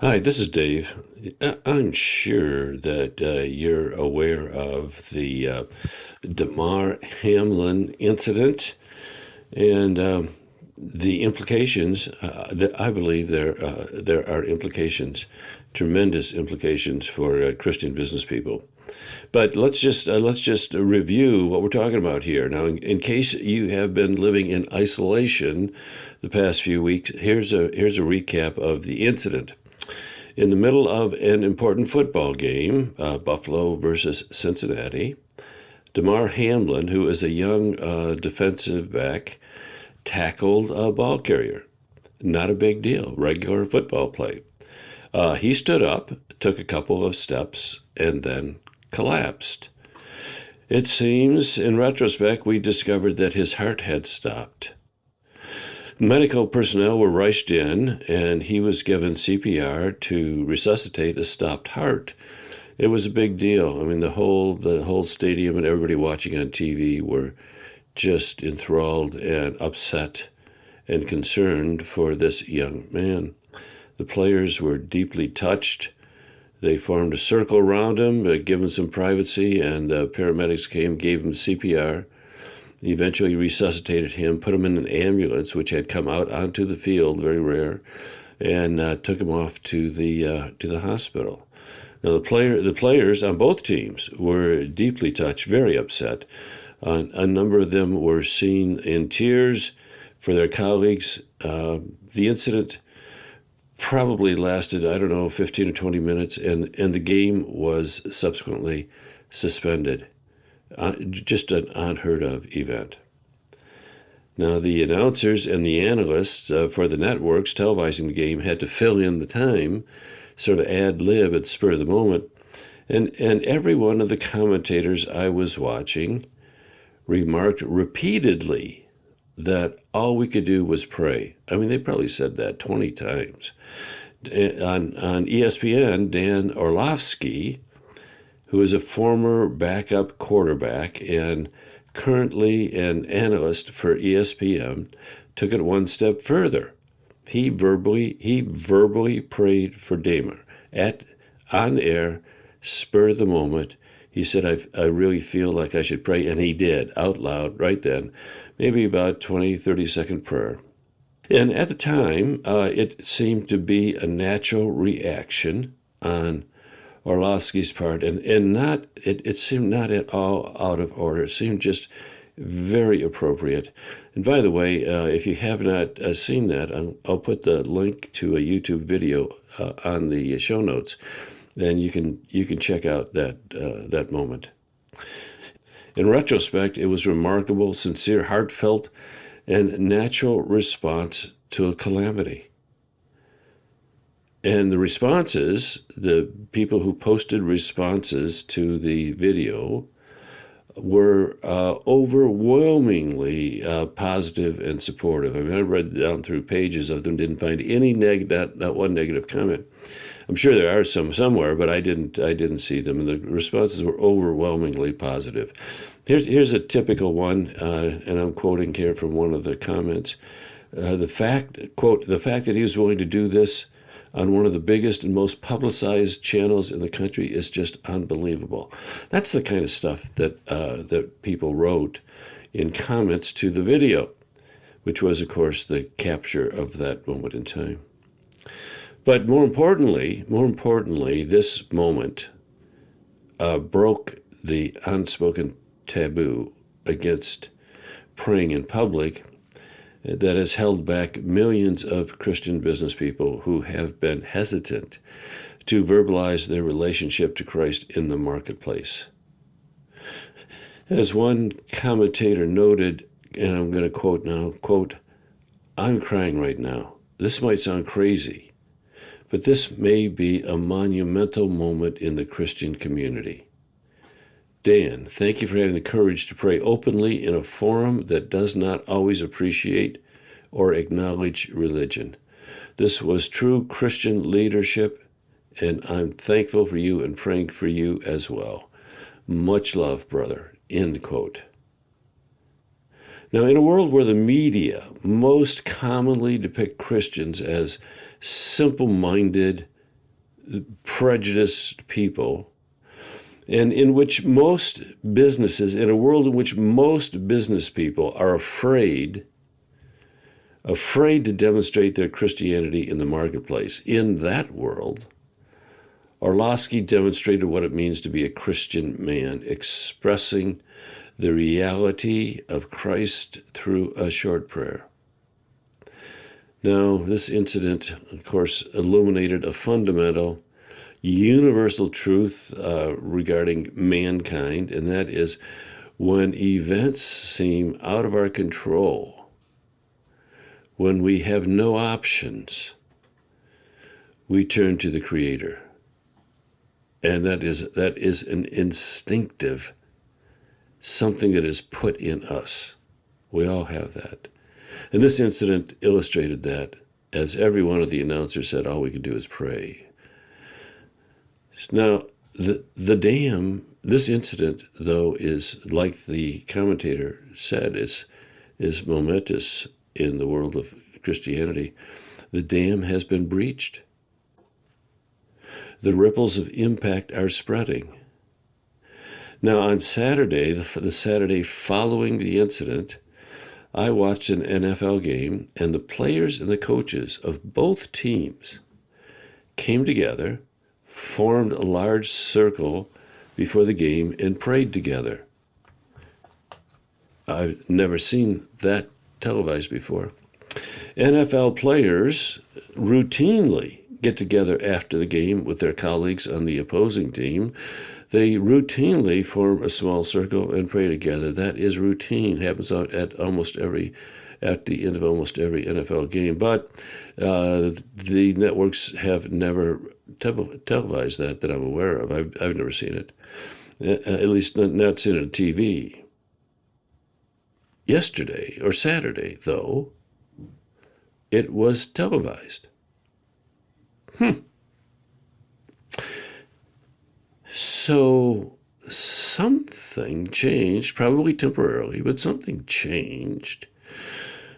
Hi, this is Dave. I'm sure that you're aware of the Damar Hamlin incident and the implications. I believe there are implications, tremendous implications for Christian business people. But let's just review what we're talking about here. Now, in case you have been living in isolation the past few weeks, here's a recap of the incident. In the middle of an important football game, Buffalo versus Cincinnati, Damar Hamlin, who is a young defensive back, tackled a ball carrier. Not a big deal, regular football play. He stood up, took a couple of steps, and then collapsed. It seems, in retrospect, we discovered that his heart had stopped. Medical personnel were rushed in, and he was given CPR to resuscitate a stopped heart. It was a big deal. I mean, the whole stadium and everybody watching on TV were just enthralled and upset and concerned for this young man. The players were deeply touched. They formed a circle around him, gave him some privacy, and paramedics came, gave him CPR. He eventually resuscitated him, put him in an ambulance, which had come out onto the field, very rare, and took him off to the hospital. Now, the players on both teams were deeply touched, very upset. A number of them were seen in tears for their colleagues. The incident probably lasted, I don't know, 15 or 20 minutes, and the game was subsequently suspended. Just an unheard of event. Now, the announcers and the analysts for the networks televising the game had to fill in the time, sort of ad lib at the spur of the moment. And every one of the commentators I was watching remarked repeatedly that all we could do was pray. I mean, they probably said that 20 times. On ESPN, Dan Orlovsky, who is a former backup quarterback and currently an analyst for ESPN, took it one step further. He verbally prayed for Damar on air, spur of the moment. He said, I really feel like I should pray, and he did, out loud, right then, maybe about 20, 30-second prayer. And at the time, it seemed to be a natural reaction on Orlovsky's part, and it seemed not at all out of order. It seemed just very appropriate. And by the way, if you have not seen that, I'll put the link to a YouTube video on the show notes, and you can check out that moment. In retrospect, it was remarkable, sincere, heartfelt, and natural response to a calamity. And the responses, the people who posted responses to the video were overwhelmingly positive and supportive. I mean, I read down through pages of them, didn't find any not one negative comment. I'm sure there are some somewhere, but I didn't see them. And the responses were overwhelmingly positive. Here's a typical one, and I'm quoting here from one of the comments. The fact that he was willing to do this on one of the biggest and most publicized channels in the country is just unbelievable. That's the kind of stuff that people wrote in comments to the video, which was, of course, the capture of that moment in time. But more importantly, this moment broke the unspoken taboo against praying in public that has held back millions of Christian business people who have been hesitant to verbalize their relationship to Christ in the marketplace. As one commentator noted, and I'm going to quote now, quote, "I'm crying right now. This might sound crazy, but this may be a monumental moment in the Christian community. Dan, thank you for having the courage to pray openly in a forum that does not always appreciate or acknowledge religion. This was true Christian leadership, and I'm thankful for you and praying for you as well. Much love, brother." End quote. Now, in a world where the media most commonly depict Christians as simple-minded prejudiced people, and in which most businesses, in a world in which most business people are afraid to demonstrate their Christianity in the marketplace. In that world, Orlovsky demonstrated what it means to be a Christian man, expressing the reality of Christ through a short prayer. Now, this incident, of course, illuminated a fundamental, universal truth regarding mankind, and that is when events seem out of our control, when we have no options, we turn to the Creator. And that is an instinctive, something that is put in us. We all have that. And this incident illustrated that, as every one of the announcers said, all we could do is pray. Now, the dam, this incident, though, is, like the commentator said, is momentous in the world of Christianity. The dam has been breached. The ripples of impact are spreading. Now, on Saturday, the Saturday following the incident, I watched an NFL game, and the players and the coaches of both teams came together, formed a large circle before the game, and prayed together. I've never seen that televised before. NFL players routinely get together after the game with their colleagues on the opposing team. They routinely form a small circle and pray together. That is routine. Happens at the end of almost every NFL game. But the networks have never televised that I'm aware of. I've never seen it. At least not seen it on TV. Yesterday or Saturday, though, it was televised. So something changed, probably temporarily, but something changed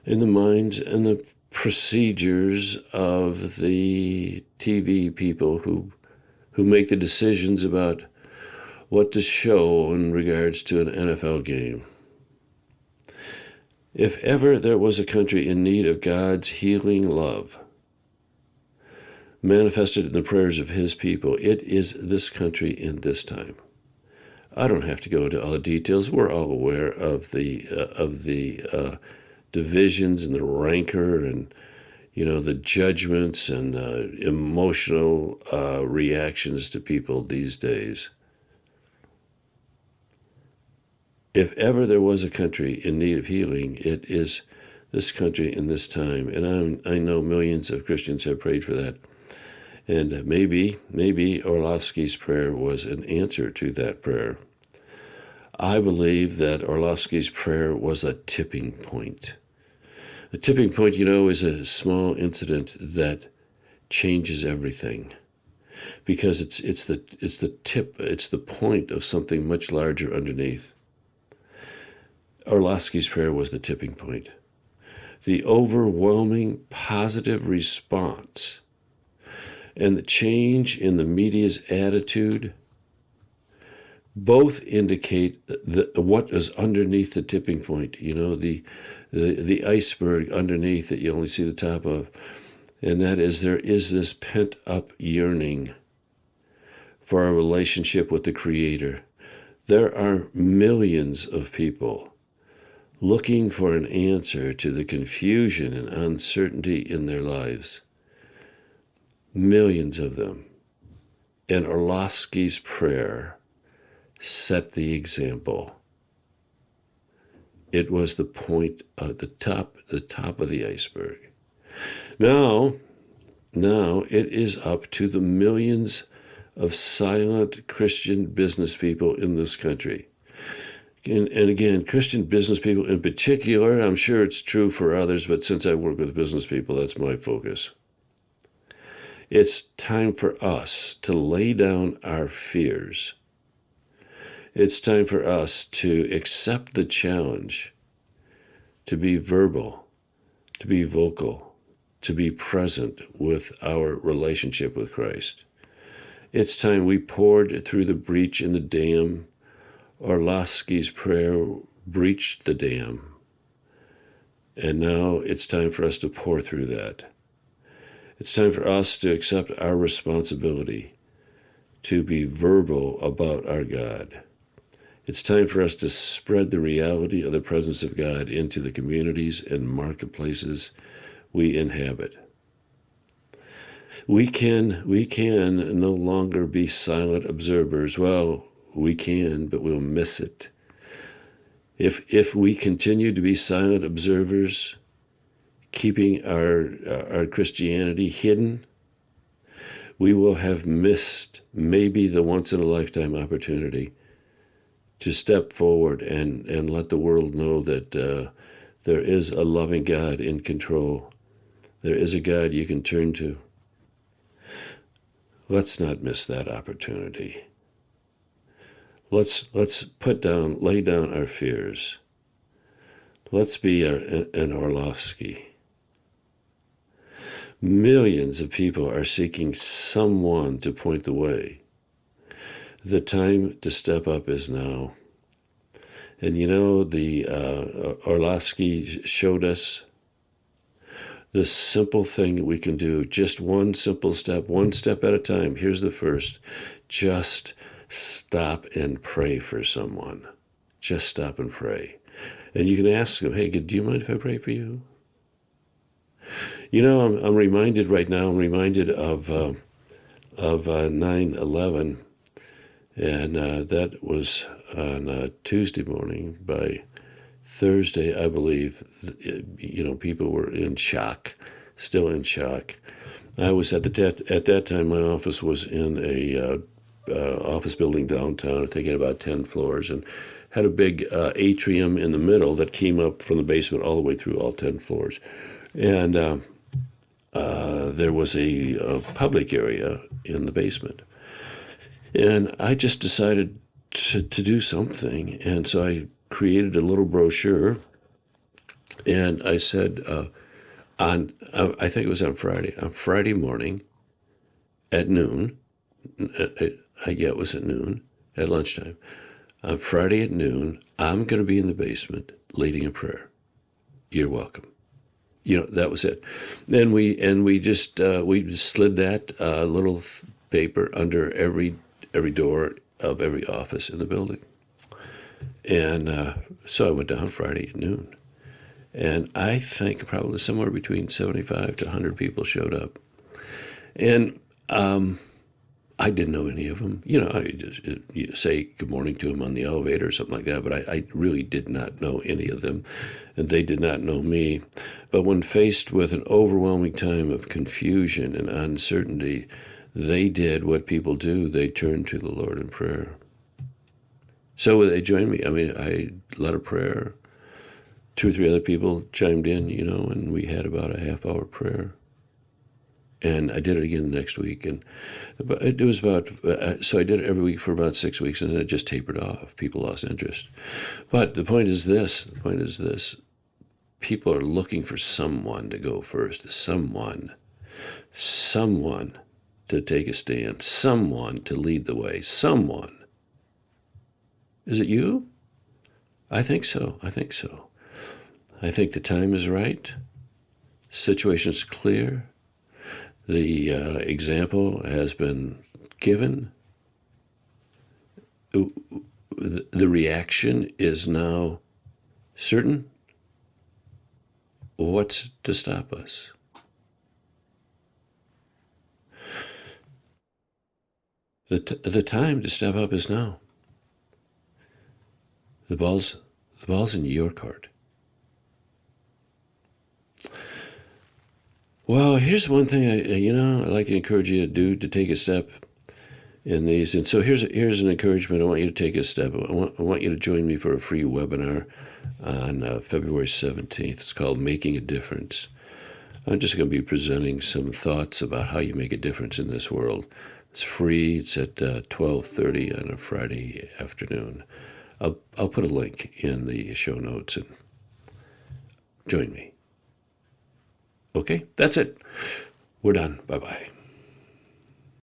in the minds and the procedures of the TV people who make the decisions about what to show in regards to an NFL game. If ever there was a country in need of God's healing love, manifested in the prayers of his people, it is this country in this time. I don't have to go into all the details. We're all aware of the divisions and the rancor and, the judgments and emotional reactions to people these days. If ever there was a country in need of healing, it is this country in this time. And I know millions of Christians have prayed for that. And maybe Orlovsky's prayer was an answer to that prayer. I believe that Orlovsky's prayer was a tipping point. A tipping point, is a small incident that changes everything, because it's the tip, it's the point of something much larger underneath. Orlovsky's prayer was the tipping point. The overwhelming positive response and the change in the media's attitude both indicate what is underneath the tipping point. The iceberg underneath that you only see the top of, and that is there is this pent-up yearning for a relationship with the Creator. There are millions of people looking for an answer to the confusion and uncertainty in their lives. Millions of them. And Orlovsky's prayer set the example. It was the point at the top of the iceberg. Now it is up to the millions of silent Christian business people in this country. And again, Christian business people in particular, I'm sure it's true for others, but since I work with business people, that's my focus. It's time for us to lay down our fears. It's time for us to accept the challenge, to be verbal, to be vocal, to be present with our relationship with Christ. It's time we poured through the breach in the dam. Orlovsky's prayer breached the dam. And now it's time for us to pour through that. It's time for us to accept our responsibility to be verbal about our God. It's time for us to spread the reality of the presence of God into the communities and marketplaces we inhabit. We can no longer be silent observers. Well, we can, but we'll miss it. If we continue to be silent observers, keeping our Christianity hidden, we will have missed maybe the once-in-a-lifetime opportunity to step forward and let the world know that there is a loving God in control. There is a God you can turn to. Let's not miss that opportunity. Let's lay down our fears. Let's be an Orlovsky. Millions of people are seeking someone to point the way. The time to step up is now. And you know, the Orlovsky showed us the simple thing we can do, just one simple step, one step at a time. Here's the first. Just stop and pray for someone. Just stop and pray. And you can ask them, hey, do you mind if I pray for you? You know, I'm reminded right now, of 9/11, and that was on Tuesday morning. By Thursday, I believe, people were in shock, still in shock. I was at that time, my office was in a office building downtown, I think had about 10 floors, and had a big atrium in the middle that came up from the basement all the way through all 10 floors. And there was a public area in the basement. And I just decided to do something. And so I created a little brochure. And I said, I think it was on Friday morning at noon. It was at noon, at lunchtime. On Friday at noon, I'm going to be in the basement leading a prayer. You're welcome. That was it. Then we just slid that little paper under every door of every office in the building. And so I went down Friday at noon. And I think probably somewhere between 75 to 100 people showed up. And I didn't know any of them. I just say good morning to them on the elevator or something like that, but I really did not know any of them, and they did not know me. But when faced with an overwhelming time of confusion and uncertainty, they did what people do. They turned to the Lord in prayer. So they joined me. I mean, I led a prayer. 2 or 3 other people chimed in, and we had about a half-hour prayer. And I did it again the next week, and it was so I did it every week for about 6 weeks, and then it just tapered off. People lost interest. But the point is this. People are looking for someone to go first, someone to take a stand, someone to lead the way, someone. Is it you? I think so. I think the time is right. Situation's clear. The example has been given. The reaction is now certain. What's to stop us? The time to step up is now. The ball's in your court. Well, here's one thing I'd like to encourage you to do, to take a step in these. And so here's an encouragement. I want you to take a step. I want you to join me for a free webinar on February 17th. It's called Making a Difference. I'm just going to be presenting some thoughts about how you make a difference in this world. It's free. It's at 12:30 on a Friday afternoon. I'll put a link in the show notes, and join me. Okay, that's it. We're done. Bye-bye.